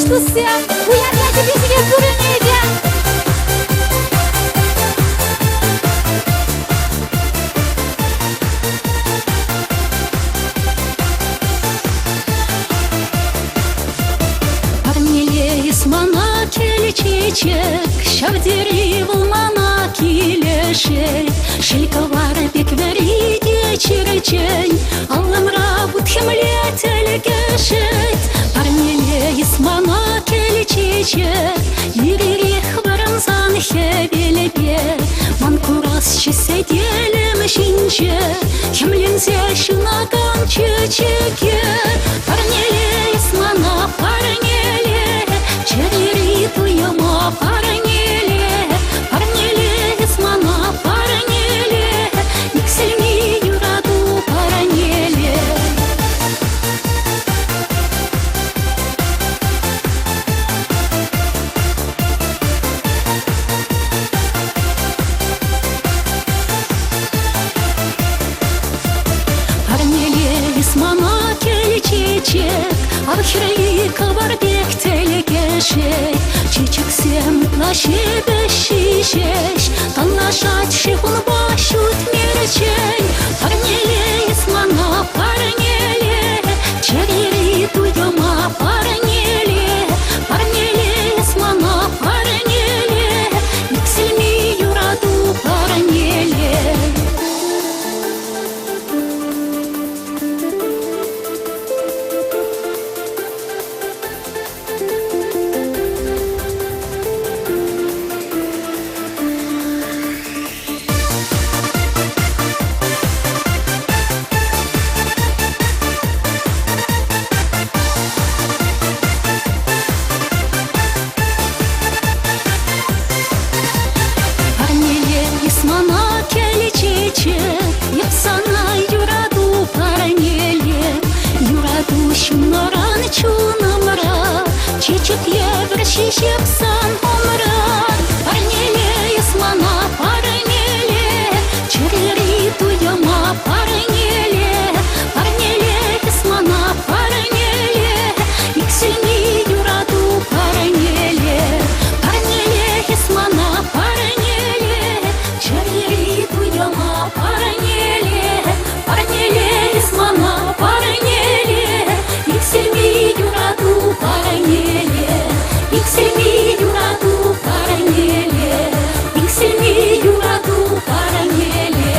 tutsa uyanmadı bizge görünüyor. Парнеле исмана келе чечек, шавдери вулмана килешек, шельковар бек вериде черечень, алламра будхемле телегешет. Парнеле исмана келе чечек, иририх варамзан хебелебе, манкурас чеседелем шинче, хемлензе шунаган чечеке. Парнеле исмана парнеле, черери туяма парнеле, парнеле исмана парнеле, иксельми юраду парнеле. Парнеле исмана келе чечек, архирли каварбек телегешек, чечексем плаще бешишеш, танлашать шихун башут мерчень. Парнеле исмана парнеле, черери туяма парнеле, парнеле исмана парнеле, иксельми юраду парнеле. Исмана келе чечек, япсана юраду парнеле, юраду шунаран чунамра, чечек евр шишепсан омра. Парнеле исмана парнеле, черери туяма парнеле, парнеле исмана парнеле, иксельми юраду парнеле, парнеле исмана парнеле, черери туяма парнеле, парнеле исмана парнеле, иксельми юраду парнеле, иксельми юраду парнеле, иксельми юраду парнеле.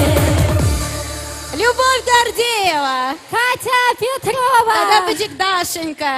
Любовь Гордеева, Катя Петрова, Адапычек Дашенька.